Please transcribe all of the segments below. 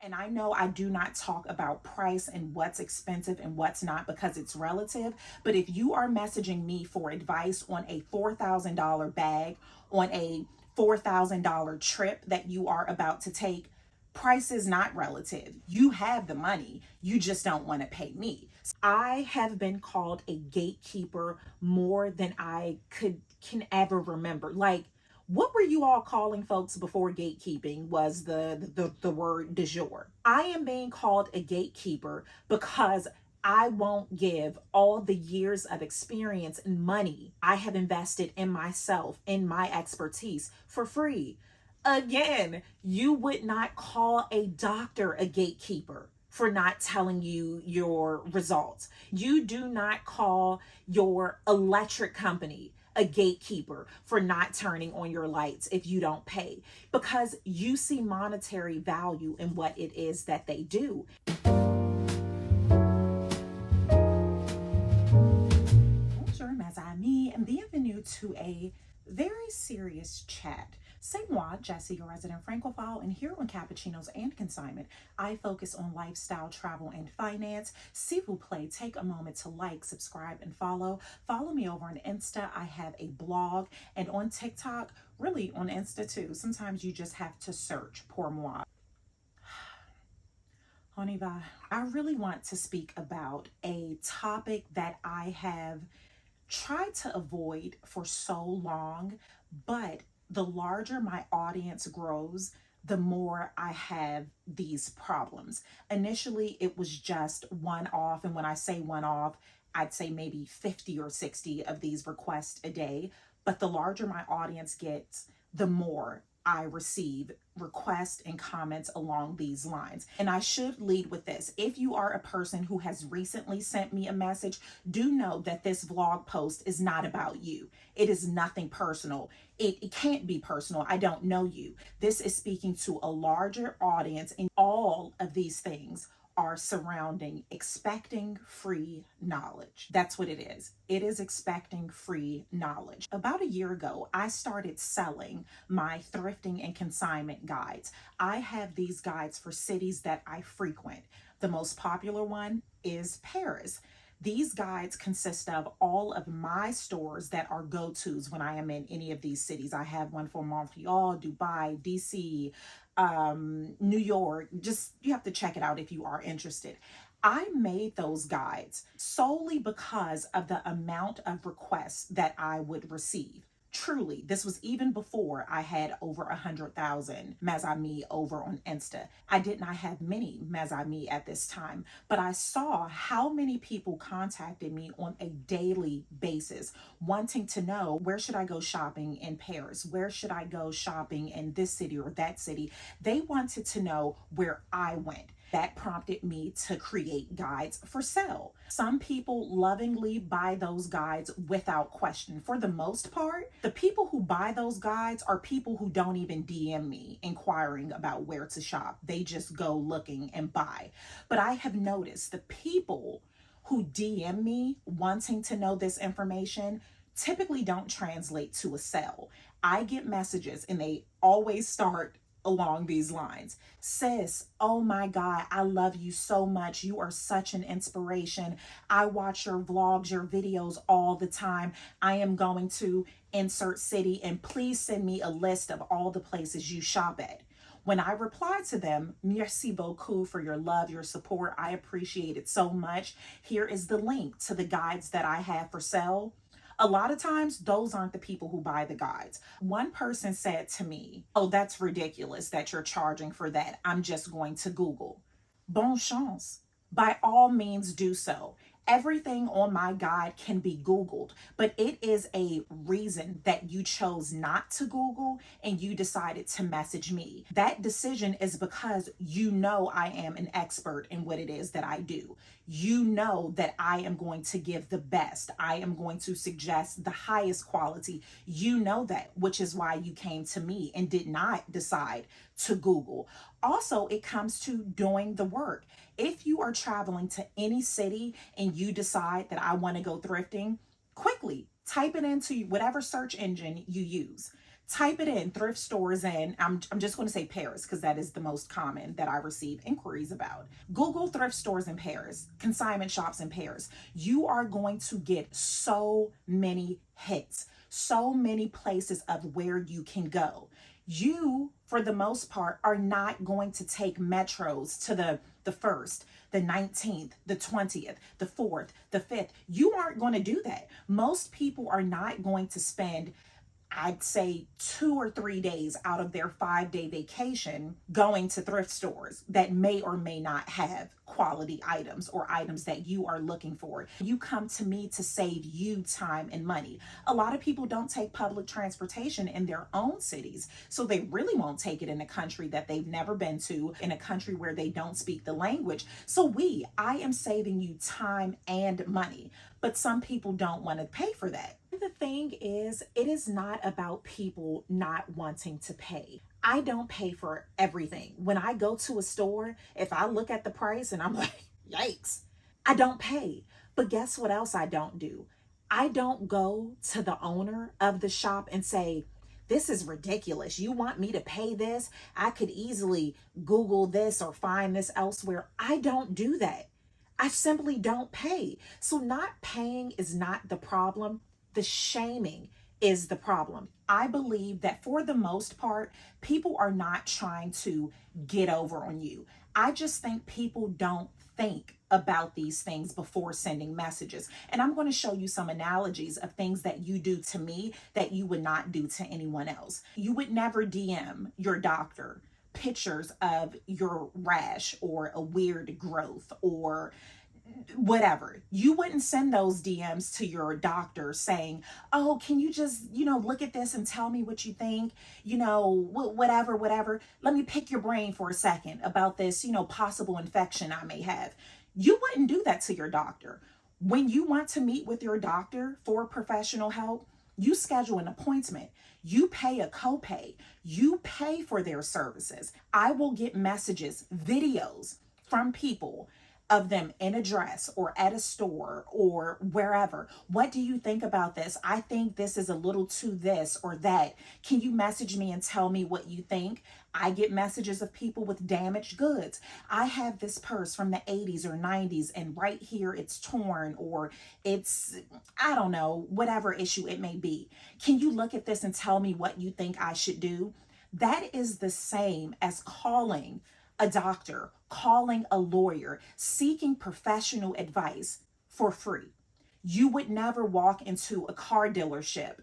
And I know I do not talk about price and what's expensive and what's not because it's relative. But if you are messaging me for advice on a $4,000 bag, on a $4,000 trip that you are about to take, price is not relative. You have the money, you just don't want to pay me. I have been called a gatekeeper more than I can ever remember. Like, what were you all calling folks before gatekeeping was the word du jour? I am being called a gatekeeper because I won't give all the years of experience and money I have invested in myself, in my expertise for free. Again, you would not call a doctor a gatekeeper for not telling you your results. You do not call your electric company a gatekeeper for not turning on your lights if you don't pay, because you see monetary value in what it is that they do. Bonjour, mes amis, and bienvenue to a very serious chat. C'est moi, Jessie, your resident Francophile, and here on Cappuccinos and Consignment, I focus on lifestyle, travel, and finance. S'il vous plaît, take a moment to like, subscribe, and follow. Follow me over on Insta. I have a blog, and on TikTok, really on Insta too. Sometimes you just have to search pour moi. On y va. I really want to speak about a topic that I have tried to avoid for so long, but the larger my audience grows, the more I have these problems. Initially, it was just one off. And when I say one off, I'd say maybe 50 or 60 of these requests a day. But the larger my audience gets, the more I receive requests and comments along these lines. And I should lead with this. If you are a person who has recently sent me a message, do know that this vlog post is not about you. It is nothing personal. It can't be personal. I don't know you. This is speaking to a larger audience, and all of these things are surrounding expecting free knowledge. That's what it is. It is expecting free knowledge. About a year ago, I started selling my thrifting and consignment guides. I have these guides for cities that I frequent. The most popular one is Paris. These guides consist of all of my stores that are go-tos when I am in any of these cities. I have one for Montreal, Dubai, DC, New York. Just, you have to check it out if you are interested. I made those guides solely because of the amount of requests that I would receive. Truly, this was even before I had over 100,000 mes amis over on Insta. I did not have many mes amis at this time, but I saw how many people contacted me on a daily basis, wanting to know, where should I go shopping in Paris? Where should I go shopping in this city or that city? They wanted to know where I went. That prompted me to create guides for sale. Some people lovingly buy those guides without question. For the most part, the people who buy those guides are people who don't even DM me inquiring about where to shop. They just go looking and buy. But I have noticed the people who DM me wanting to know this information typically don't translate to a sale. I get messages and they always start along these lines. Sis, oh my God, I love you so much. You are such an inspiration. I watch your vlogs, your videos all the time. I am going to insert city, and please send me a list of all the places you shop at. When I reply to them, Merci beaucoup for your love, your support. I appreciate it so much. Here is the link to the guides that I have for sale. A lot of times, those aren't the people who buy the guides. One person said to me, oh, that's ridiculous that you're charging for that. I'm just going to Google. Bonne chance. By all means, do so. Everything on my guide can be Googled, but it is a reason that you chose not to Google and you decided to message me. That decision is because you know I am an expert in what it is that I do. You know that I am going to give the best. I am going to suggest the highest quality. You know that, which is why you came to me and did not decide to Google. Also, it comes to doing the work. If you are traveling to any city and you decide that I want to go thrifting, quickly type it into whatever search engine you use. Type it in, thrift stores, and I'm just going to say Paris because that is the most common that I receive inquiries about. Google thrift stores in Paris, consignment shops in Paris. You are going to get so many hits, so many places of where you can go. You, for the most part, are not going to take metros to the 1st, the 19th, the 20th, the 4th, the 5th. You aren't going to do that. Most people are not going to spend, I'd say, 2 or 3 days out of their 5-day vacation going to thrift stores that may or may not have quality items or items that you are looking for. You come to me to save you time and money. A lot of people don't take public transportation in their own cities, so they really won't take it in a country that they've never been to, in a country where they don't speak the language. So I am saving you time and money, but some people don't want to pay for that. The thing is, it is not about people not wanting to pay. I don't pay for everything. When I go to a store, if I look at the price and I'm like, yikes, I don't pay. But guess what else I don't do? I don't go to the owner of the shop and say, this is ridiculous. You want me to pay this? I could easily Google this or find this elsewhere. I don't do that. I simply don't pay. So not paying is not the problem. The shaming is the problem. I believe that for the most part, people are not trying to get over on you. I just think people don't think about these things before sending messages. And I'm going to show you some analogies of things that you do to me that you would not do to anyone else. You would never DM your doctor pictures of your rash or a weird growth or whatever. You wouldn't send those DMs to your doctor saying, oh, can you just, look at this and tell me what you think, whatever. Let me pick your brain for a second about this, possible infection I may have. You wouldn't do that to your doctor. When you want to meet with your doctor for professional help, you schedule an appointment. You pay a copay. You pay for their services. I will get messages, videos from people of them in a dress or at a store or wherever. What do you think about this? I think this is a little too this or that. Can you message me and tell me what you think? I get messages of people with damaged goods. I have this purse from the 80s or 90s and right here it's torn or it's, I don't know, whatever issue it may be. Can you look at this and tell me what you think I should do? That is the same as calling a doctor, calling a lawyer, seeking professional advice for free. You would never walk into a car dealership.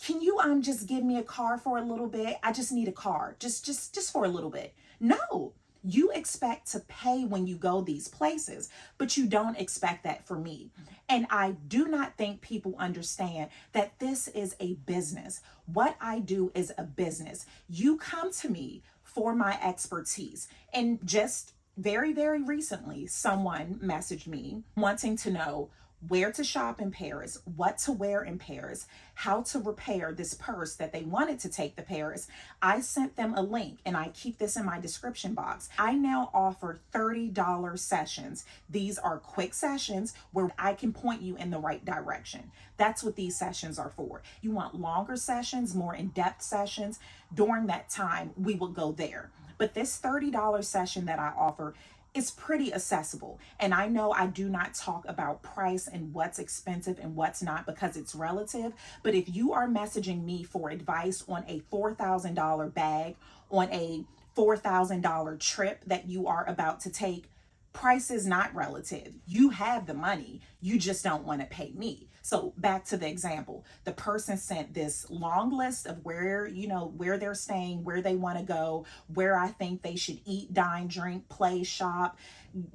Can you just give me a car for a little bit? I just need a car, just for a little bit. No, you expect to pay when you go these places, but you don't expect that for me. And I do not think people understand that this is a business. What I do is a business. You come to me for my expertise. And just very, very recently, someone messaged me wanting to know where to shop in Paris, what to wear in Paris, how to repair this purse that they wanted to take to Paris. I sent them a link and I keep this in my description box. I now offer $30 sessions. These are quick sessions where I can point you in the right direction. That's what these sessions are for. You want longer sessions, more in-depth sessions, during that time, we will go there. But this $30 session that I offer is pretty accessible. And I know I do not talk about price and what's expensive and what's not because it's relative. But if you are messaging me for advice on a $4,000 bag, on a $4,000 trip that you are about to take, price is not relative. You have the money, you just don't want to pay me. So back to the example, the person sent this long list of where they're staying, where they want to go, where I think they should eat, dine, drink, play, shop,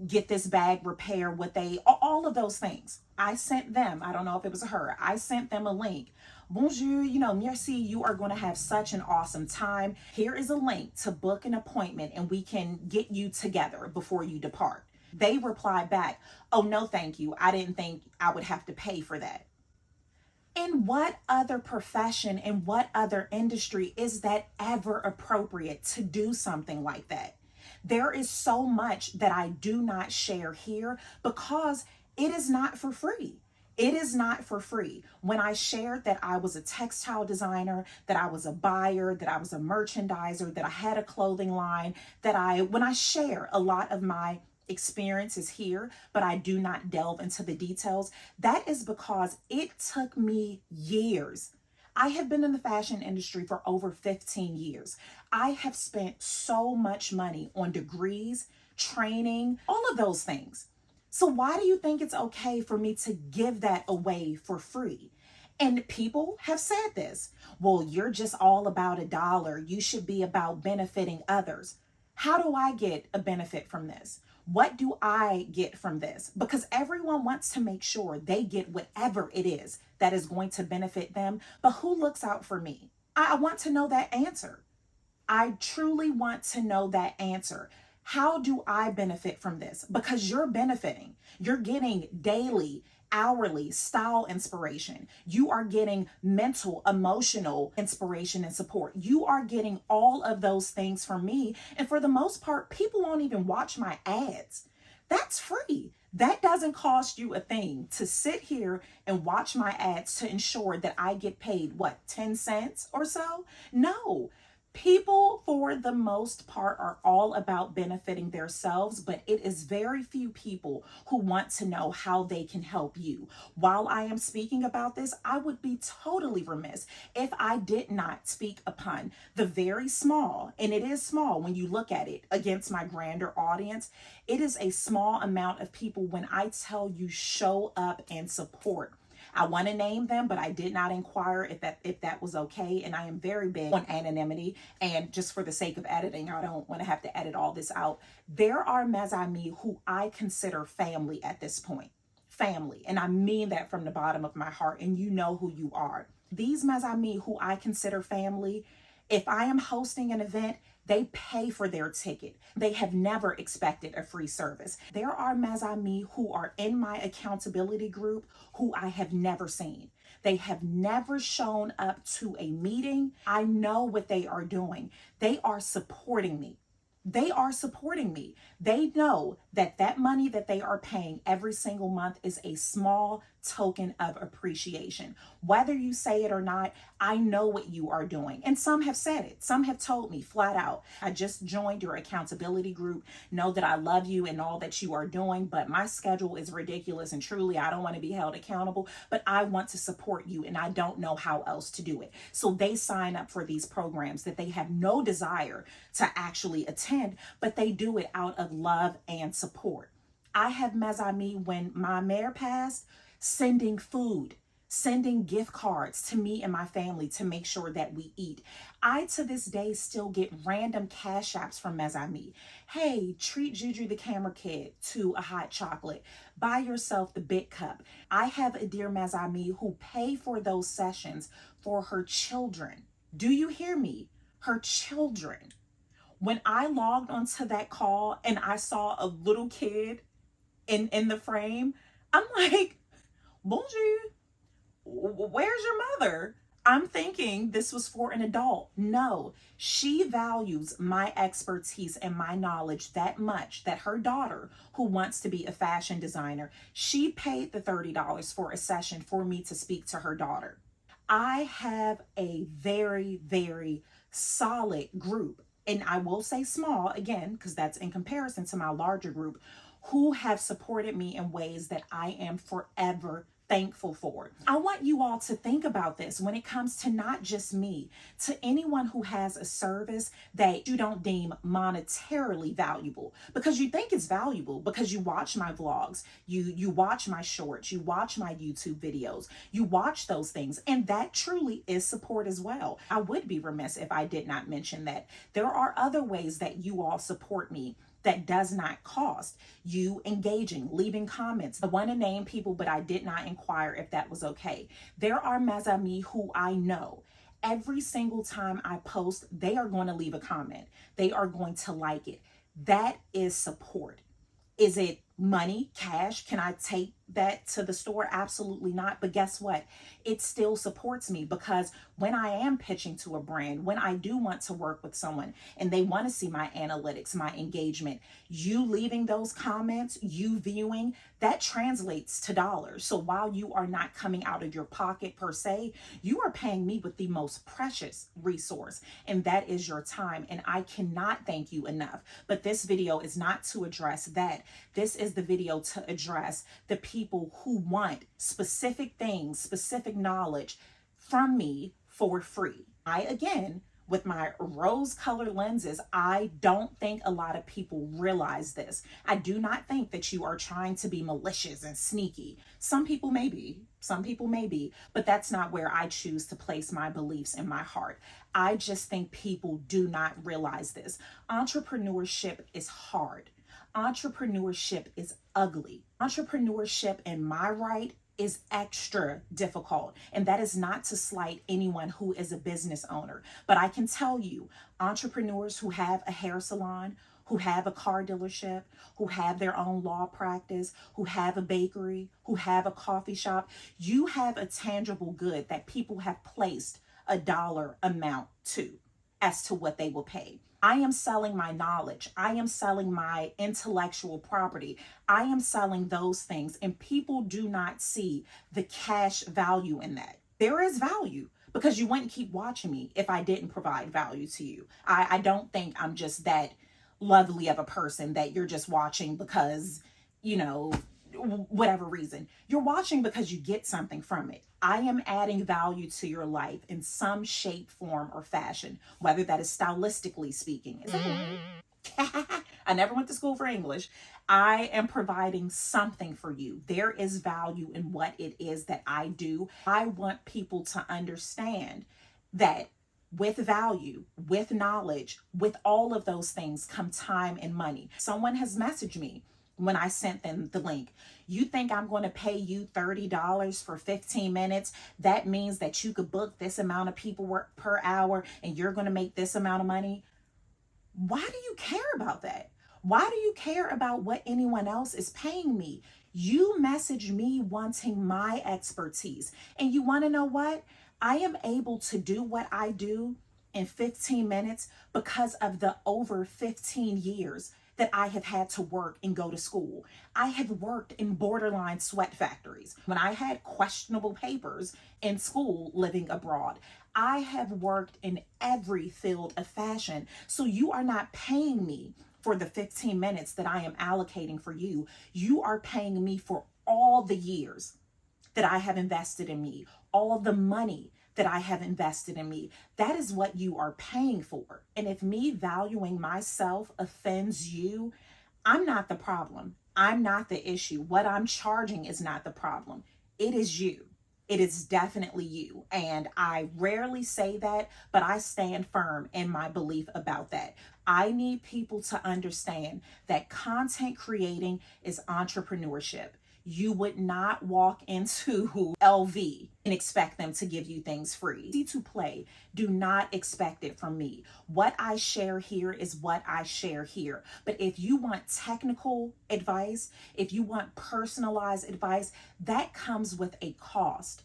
get this bag repair, all of those things. I sent them, I don't know if it was her, I sent them a link. Bonjour, merci, you are going to have such an awesome time. Here is a link to book an appointment and we can get you together before you depart. They replied back, oh, no, thank you. I didn't think I would have to pay for that. In what other profession, in what other industry is that ever appropriate to do something like that? There is so much that I do not share here because it is not for free. It is not for free. When I shared that I was a textile designer, that I was a buyer, that I was a merchandiser, that I had a clothing line, when I share a lot of my experiences here, but I do not delve into the details, that is because it took me years. I have been in the fashion industry for over 15 years. I have spent so much money on degrees, training, all of those things. So why do you think it's okay for me to give that away for free? And people have said this. Well, you're just all about $1. You should be about benefiting others. How do I get a benefit from this? What do I get from this? Because everyone wants to make sure they get whatever it is that is going to benefit them. But who looks out for me? I want to know that answer. I truly want to know that answer. How do I benefit from this? Because you're benefiting. You're getting daily, hourly style inspiration. You are getting mental, emotional inspiration and support. You are getting all of those things from me. And for the most part, people won't even watch my ads. That's free. That doesn't cost you a thing to sit here and watch my ads to ensure that I get paid, what, 10 cents or so? No. People, for the most part, are all about benefiting themselves, but it is very few people who want to know how they can help you. While I am speaking about this, I would be totally remiss if I did not speak upon the very small, and it is small when you look at it against my grander audience. It is a small amount of people when I tell you show up and support. I want to name them, but I did not inquire if that was okay. And I am very big on anonymity. And just for the sake of editing, I don't want to have to edit all this out. There are mes amis who I consider family at this point. Family. And I mean that from the bottom of my heart. And you know who you are. These mes amis who I consider family, if I am hosting an event, they pay for their ticket. They have never expected a free service. There are mes amis who are in my accountability group who I have never seen. They have never shown up to a meeting. I know what they are doing. They are supporting me. They are supporting me. They know that that money that they are paying every single month is a small token of appreciation. Whether you say it or not, I know what you are doing. And some have said it. Some have told me flat out, I just joined your accountability group. Know that I love you and all that you are doing, but my schedule is ridiculous and truly I don't want to be held accountable, but I want to support you and I don't know how else to do it. So they sign up for these programs that they have no desire to actually attend, but they do it out of love and support. I have mes amis when my mayor passed, sending food, sending gift cards to me and my family to make sure that we eat. I, to this day, still get random cash apps from mes amis. Hey, treat Juju the camera kid to a hot chocolate. Buy yourself the big cup. I have a dear mes ami who pay for those sessions for her children. Do you hear me? Her children. When I logged onto that call and I saw a little kid in the frame, I'm like, Bonjour, where's your mother? I'm thinking this was for an adult. No, she values my expertise and my knowledge that much that her daughter, who wants to be a fashion designer, she paid the $30 for a session for me to speak to her daughter. I have a very, very solid group, and I will say small again, because that's in comparison to my larger group, who have supported me in ways that I am forever thankful for. I want you all to think about this when it comes to not just me, to anyone who has a service that you don't deem monetarily valuable, because you think it's valuable because you watch my vlogs, you watch my shorts, you watch my YouTube videos, you watch those things, and that truly is support as well. I would be remiss if I did not mention that there are other ways that you all support me that does not cost. You engaging, leaving comments. I want to name people, but I did not inquire if that was okay. There are mes amis who I know every single time I post, they are going to leave a comment. They are going to like it. That is support. Is it money, cash. Can I take that to the store? Absolutely not. But guess what? It still supports me, because when I am pitching to a brand, when I do want to work with someone and they want to see my analytics, my engagement, you leaving those comments, you viewing, that translates to dollars. So while you are not coming out of your pocket per se, you are paying me with the most precious resource, and that is your time. And I cannot thank you enough. But this video is not to address that. This is the video to address the people who want specific things, specific knowledge from me for free. Again, with my rose-colored lenses, I don't think a lot of people realize this. I do not think that you are trying to be malicious and sneaky. Some people may be, but that's not where I choose to place my beliefs in my heart. I just think people do not realize this. Entrepreneurship is hard. Entrepreneurship is ugly. Entrepreneurship, in my right, is extra difficult. And that is not to slight anyone who is a business owner. But I can tell you, entrepreneurs who have a hair salon, who have a car dealership, who have their own law practice, who have a bakery, who have a coffee shop, you have a tangible good that people have placed a dollar amount to as to what they will pay. I am selling my knowledge. I am selling my intellectual property. I am selling those things, and people do not see the cash value in that. There is value, because you wouldn't keep watching me if I didn't provide value to you. I don't think I'm just that lovely of a person that you're just watching because, whatever reason. You're watching because you get something from it. I am adding value to your life in some shape, form, or fashion, whether that is stylistically speaking. I never went to school for English. I am providing something for you. There is value in what it is that I do. I want people to understand that with value, with knowledge, with all of those things come time and money. Someone has messaged me when I sent them the link. You think I'm going to pay you $30 for 15 minutes? That means that you could book this amount of people per hour and you're going to make this amount of money. Why do you care about that? Why do you care about what anyone else is paying me? You message me wanting my expertise. And you want to know what? I am able to do what I do in 15 minutes because of the over 15 years that I have had to work and go to school. I have worked in borderline sweat factories. When I had questionable papers in school living abroad, I have worked in every field of fashion. So you are not paying me for the 15 minutes that I am allocating for you. You are paying me for all the years that I have invested in me, all the money that I have invested in me. That is what you are paying for. And if me valuing myself offends you, I'm not the problem. I'm not the issue. What I'm charging is not the problem. It is you. It is definitely you. And I rarely say that, but I stand firm in my belief about that. I need people to understand that content creating is entrepreneurship. You would not walk into LV and expect them to give you things free. Easy to play. Do not expect it from me. What I share here is what I share here. But if you want technical advice, if you want personalized advice, that comes with a cost.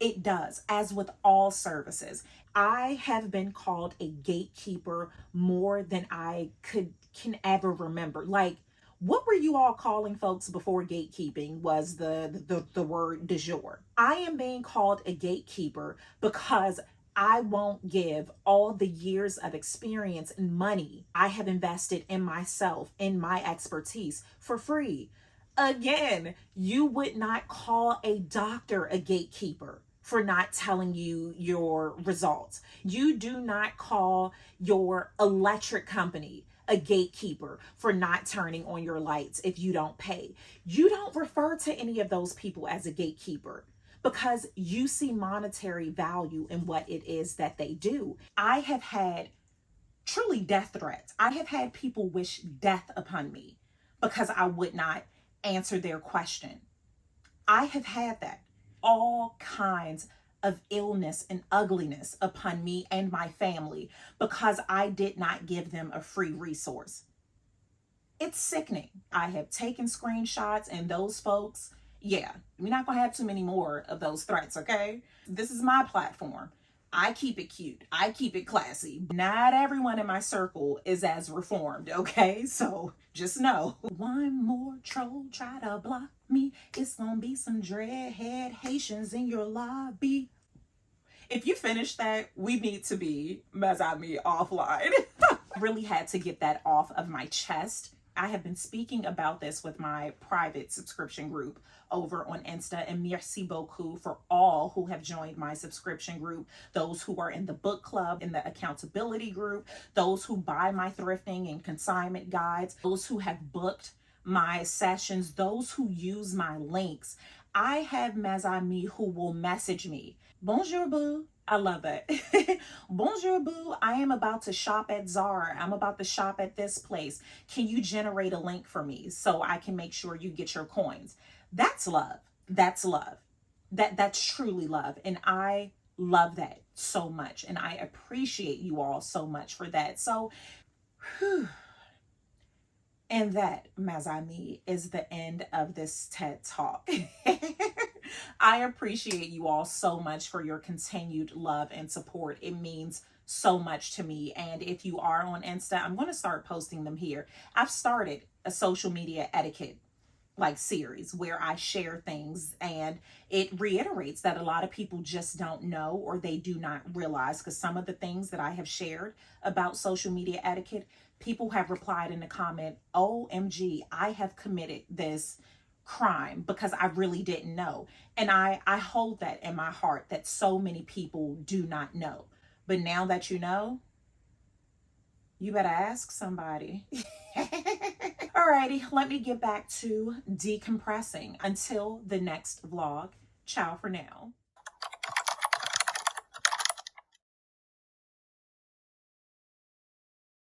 It does, as with all services. I have been called a gatekeeper more than I can ever remember. Like, what were you all calling folks before gatekeeping was the word du jour? I am being called a gatekeeper because I won't give all the years of experience and money I have invested in myself, in my expertise, for free. Again, you would not call a doctor a gatekeeper for not telling you your results. You do not call your electric company a gatekeeper for not turning on your lights if you don't pay. You don't refer to any of those people as a gatekeeper because you see monetary value in what it is that they do. I have had truly death threats. I have had people wish death upon me because I would not answer their question. I have had that. All kinds of illness and ugliness upon me and my family because I did not give them a free resource. It's sickening. I have taken screenshots, and those folks, yeah, we're not gonna have too many more of those threats, okay? This is my platform. I keep it cute. I keep it classy. Not everyone in my circle is as reformed, okay? So just know. One more troll try to block me. It's gonna be some dreadhead Haitians in your lobby. If you finish that, we need to be Mes-Amis offline. I really had to get that off of my chest. I have been speaking about this with my private subscription group over on Insta, and merci beaucoup for all who have joined my subscription group, those who are in the book club, in the accountability group, those who buy my thrifting and consignment guides, those who have booked my sessions, those who use my links. I have mes-amis who will message me. Bonjour, boo. I love it. Bonjour, boo. I am about to shop at Zara. I'm about to shop at this place. Can you generate a link for me so I can make sure you get your coins? That's love. That's love. That's truly love. And I love that so much. And I appreciate you all so much for that. So, whew. And that, mes-amis, is the end of this TED Talk. I appreciate you all so much for your continued love and support. It means so much to me. And if you are on Insta, I'm going to start posting them here. I've started a social media etiquette series where I share things, and it reiterates that a lot of people just don't know, or they do not realize, because some of the things that I have shared about social media etiquette, people have replied in the comment, OMG, I have committed this crime because I really didn't know. And I hold that in my heart, that so many people do not know. But now that you know, you better ask somebody. Alrighty, let me get back to decompressing. Until the next vlog, ciao for now.